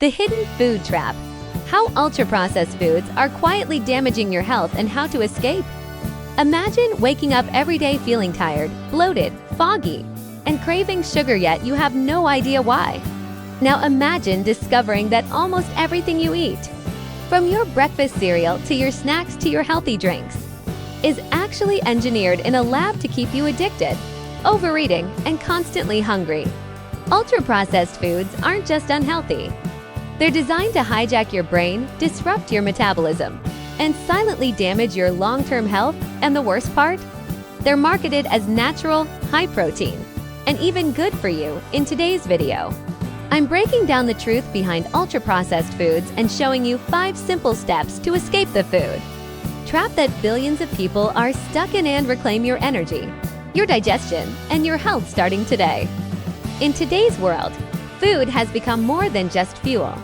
The hidden food trap. How ultra-processed foods are quietly damaging your health and how to escape. Imagine waking up every day feeling tired, bloated, foggy, and craving sugar, yet you have no idea why. Now imagine discovering that almost everything you eat, from your breakfast cereal to your snacks to your healthy drinks, is actually engineered in a lab to keep you addicted, overeating, and constantly hungry. Ultra-processed foods aren't just unhealthy. They're designed to hijack your brain, disrupt your metabolism, and silently damage your long-term health, and the worst part? They're marketed as natural, high-protein, and even good for you in today's video. I'm breaking down the truth behind ultra-processed foods and showing you 5 simple steps to escape the food trap that billions of people are stuck in and reclaim your energy, your digestion, and your health starting today. In today's world, food has become more than just fuel.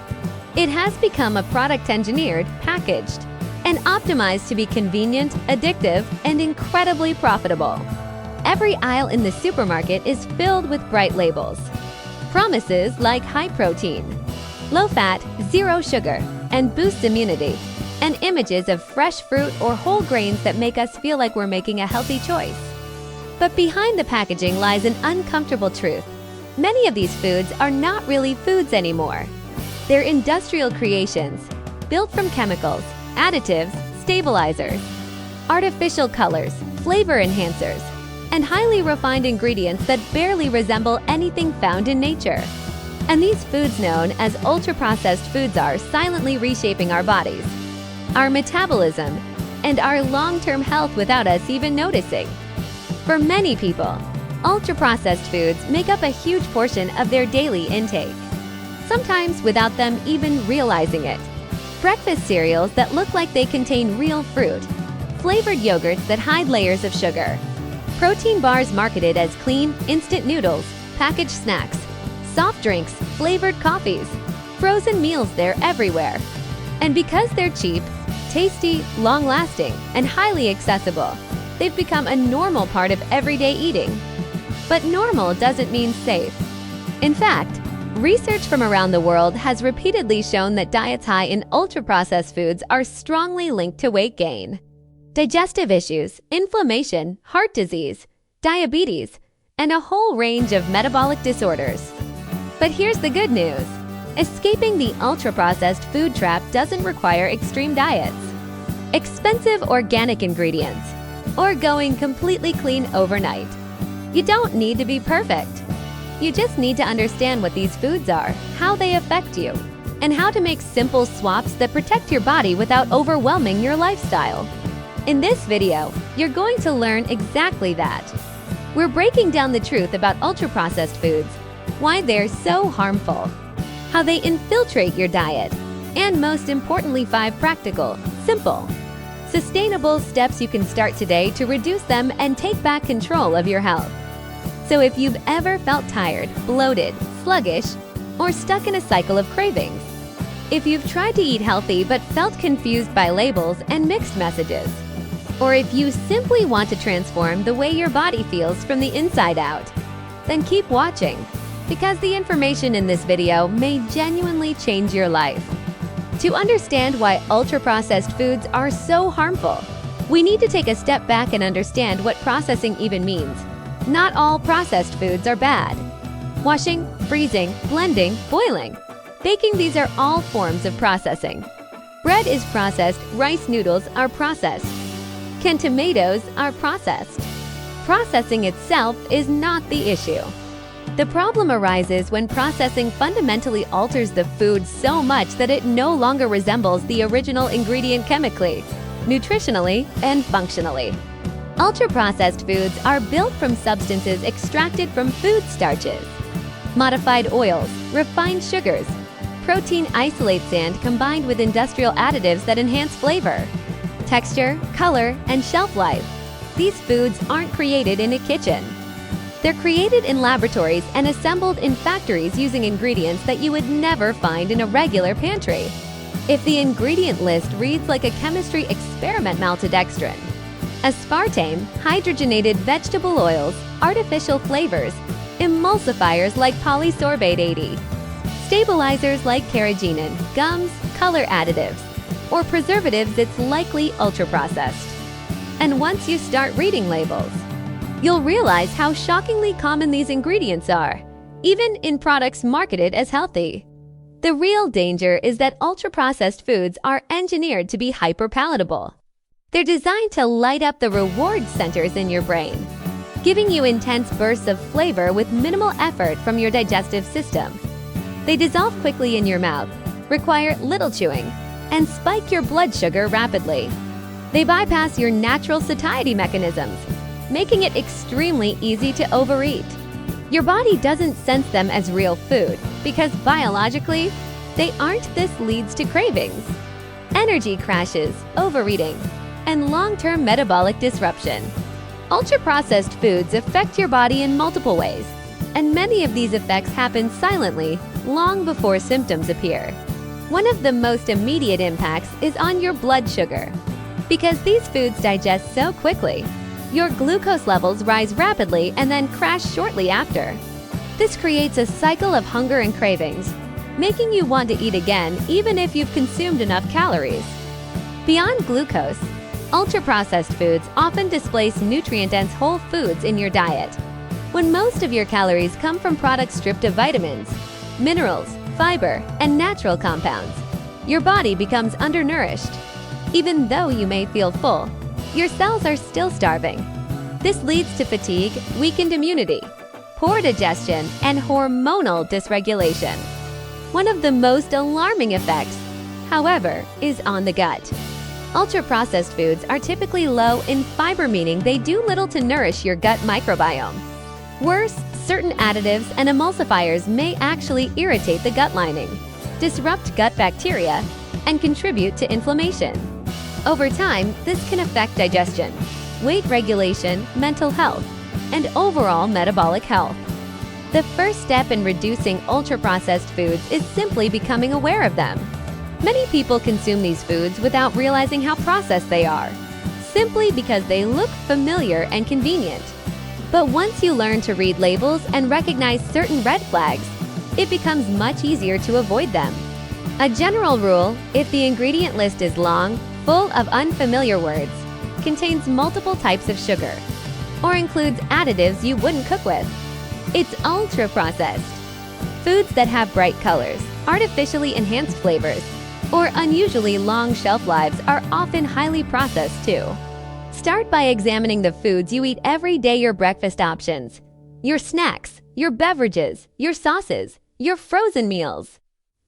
It has become a product engineered, packaged, and optimized to be convenient, addictive, and incredibly profitable. Every aisle in the supermarket is filled with bright labels. Promises like high protein, low fat, zero sugar, and boosts immunity, and images of fresh fruit or whole grains that make us feel like we're making a healthy choice. But behind the packaging lies an uncomfortable truth. Many of these foods are not really foods anymore. They're industrial creations, built from chemicals, additives, stabilizers, artificial colors, flavor enhancers, and highly refined ingredients that barely resemble anything found in nature. And these foods, known as ultra-processed foods, are silently reshaping our bodies, our metabolism, and our long-term health without us even noticing. For many people, ultra-processed foods make up a huge portion of their daily intake, sometimes without them even realizing it. Breakfast cereals that look like they contain real fruit, flavored yogurts that hide layers of sugar, protein bars marketed as clean, instant noodles, packaged snacks, soft drinks, flavored coffees, frozen meals, they're everywhere. And because they're cheap, tasty, long-lasting, and highly accessible, they've become a normal part of everyday eating. But normal doesn't mean safe. In fact, research from around the world has repeatedly shown that diets high in ultra-processed foods are strongly linked to weight gain, digestive issues, inflammation, heart disease, diabetes, and a whole range of metabolic disorders. But here's the good news. Escaping the ultra-processed food trap doesn't require extreme diets, expensive organic ingredients, or going completely clean overnight. You don't need to be perfect. You just need to understand what these foods are, how they affect you, and how to make simple swaps that protect your body without overwhelming your lifestyle. In this video, you're going to learn exactly that. We're breaking down the truth about ultra-processed foods, why they're so harmful, how they infiltrate your diet, and most importantly, 5 practical, simple, sustainable steps you can start today to reduce them and take back control of your health. So if you've ever felt tired, bloated, sluggish, or stuck in a cycle of cravings, if you've tried to eat healthy but felt confused by labels and mixed messages, or if you simply want to transform the way your body feels from the inside out, then keep watching, because the information in this video may genuinely change your life. To understand why ultra-processed foods are so harmful, we need to take a step back and understand what processing even means. Not all processed foods are bad. Washing, freezing, blending, boiling, baking, these are all forms of processing. Bread is processed, rice noodles are processed, canned tomatoes are processed. Processing itself is not the issue. The problem arises when processing fundamentally alters the food so much that it no longer resembles the original ingredient chemically, nutritionally, and functionally. Ultra-processed foods are built from substances extracted from food starches, modified oils, refined sugars, protein isolate sand combined with industrial additives that enhance flavor, texture, color, and shelf life. These foods aren't created in a kitchen. They're created in laboratories and assembled in factories using ingredients that you would never find in a regular pantry. If the ingredient list reads like a chemistry experiment, maltodextrin, aspartame, hydrogenated vegetable oils, artificial flavors, emulsifiers like polysorbate 80, stabilizers like carrageenan, gums, color additives, or preservatives, it's likely ultra-processed. And once you start reading labels, you'll realize how shockingly common these ingredients are, even in products marketed as healthy. The real danger is that ultra-processed foods are engineered to be hyper-palatable. They're designed to light up the reward centers in your brain, giving you intense bursts of flavor with minimal effort from your digestive system. They dissolve quickly in your mouth, require little chewing, and spike your blood sugar rapidly. They bypass your natural satiety mechanisms, making it extremely easy to overeat. Your body doesn't sense them as real food because biologically, they aren't. This leads to cravings, energy crashes, overeating, and long-term metabolic disruption. Ultra-processed foods affect your body in multiple ways, and many of these effects happen silently long before symptoms appear. One of the most immediate impacts is on your blood sugar. Because these foods digest so quickly, your glucose levels rise rapidly and then crash shortly after. This creates a cycle of hunger and cravings, making you want to eat again even if you've consumed enough calories. Beyond glucose, ultra-processed foods often displace nutrient-dense whole foods in your diet. When most of your calories come from products stripped of vitamins, minerals, fiber, and natural compounds, your body becomes undernourished. Even though you may feel full, your cells are still starving. This leads to fatigue, weakened immunity, poor digestion, and hormonal dysregulation. One of the most alarming effects, however, is on the gut. Ultra-processed foods are typically low in fiber, meaning they do little to nourish your gut microbiome. Worse, certain additives and emulsifiers may actually irritate the gut lining, disrupt gut bacteria, and contribute to inflammation. Over time, this can affect digestion, weight regulation, mental health, and overall metabolic health. The first step in reducing ultra-processed foods is simply becoming aware of them. Many people consume these foods without realizing how processed they are, simply because they look familiar and convenient. But once you learn to read labels and recognize certain red flags, it becomes much easier to avoid them. A general rule: if the ingredient list is long, full of unfamiliar words, contains multiple types of sugar, or includes additives you wouldn't cook with, it's ultra-processed. Foods that have bright colors, artificially enhanced flavors, or unusually long shelf lives are often highly processed too. Start by examining the foods you eat every day: your breakfast options, your snacks, your beverages, your sauces, your frozen meals.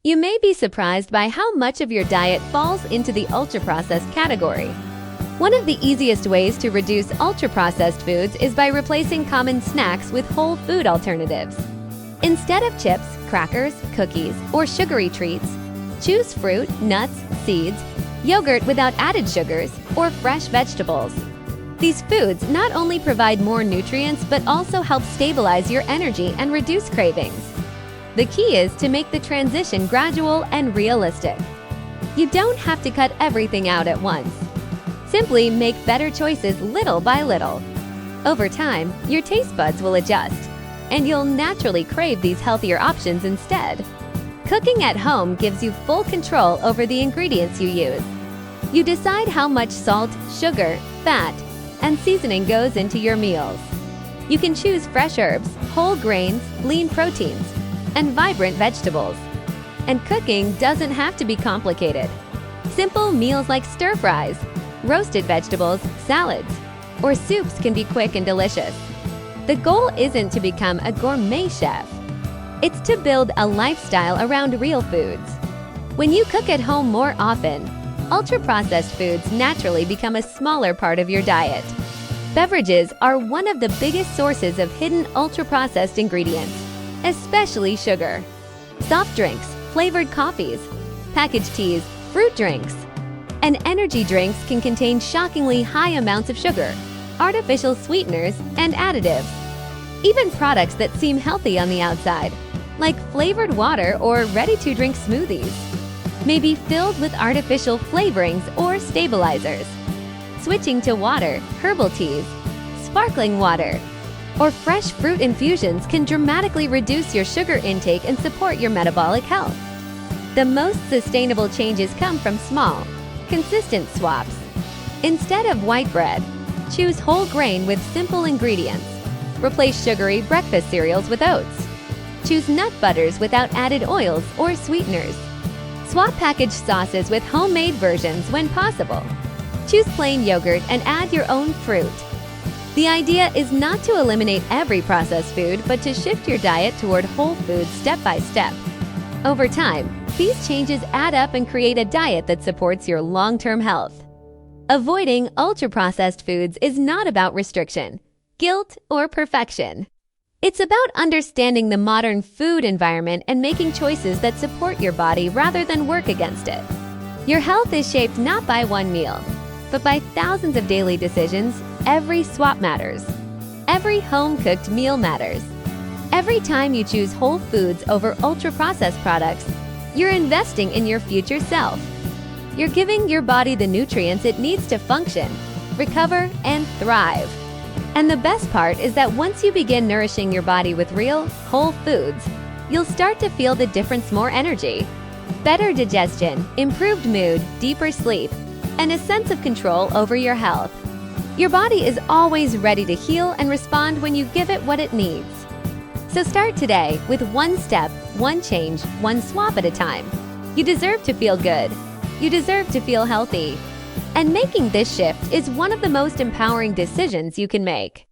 You may be surprised by how much of your diet falls into the ultra-processed category. One of the easiest ways to reduce ultra-processed foods is by replacing common snacks with whole food alternatives. Instead of chips, crackers, cookies, or sugary treats, choose fruit, nuts, seeds, yogurt without added sugars, or fresh vegetables. These foods not only provide more nutrients but also help stabilize your energy and reduce cravings. The key is to make the transition gradual and realistic. You don't have to cut everything out at once. Simply make better choices little by little. Over time, your taste buds will adjust, and you'll naturally crave these healthier options instead. Cooking at home gives you full control over the ingredients you use. You decide how much salt, sugar, fat, and seasoning goes into your meals. You can choose fresh herbs, whole grains, lean proteins, and vibrant vegetables. And cooking doesn't have to be complicated. Simple meals like stir fries, roasted vegetables, salads, or soups can be quick and delicious. The goal isn't to become a gourmet chef. It's to build a lifestyle around real foods. When you cook at home more often, ultra-processed foods naturally become a smaller part of your diet. Beverages are one of the biggest sources of hidden ultra-processed ingredients, especially sugar. Soft drinks, flavored coffees, packaged teas, fruit drinks, and energy drinks can contain shockingly high amounts of sugar, artificial sweeteners, and additives. Even products that seem healthy on the outside, like flavored water or ready-to-drink smoothies, may be filled with artificial flavorings or stabilizers. Switching to water, herbal teas, sparkling water, or fresh fruit infusions can dramatically reduce your sugar intake and support your metabolic health. The most sustainable changes come from small, consistent swaps. Instead of white bread, choose whole grain with simple ingredients. Replace sugary breakfast cereals with oats. Choose nut butters without added oils or sweeteners. Swap packaged sauces with homemade versions when possible. Choose plain yogurt and add your own fruit. The idea is not to eliminate every processed food, but to shift your diet toward whole foods step by step. Over time, these changes add up and create a diet that supports your long-term health. Avoiding ultra-processed foods is not about restriction, guilt, or perfection. It's about understanding the modern food environment and making choices that support your body rather than work against it. Your health is shaped not by one meal, but by thousands of daily decisions. Every swap matters. Every home-cooked meal matters. Every time you choose whole foods over ultra-processed products, you're investing in your future self. You're giving your body the nutrients it needs to function, recover, and thrive. And the best part is that once you begin nourishing your body with real, whole foods, you'll start to feel the difference: more energy, better digestion, improved mood, deeper sleep, and a sense of control over your health. Your body is always ready to heal and respond when you give it what it needs. So start today with one step, one change, one swap at a time. You deserve to feel good. You deserve to feel healthy. And making this shift is one of the most empowering decisions you can make.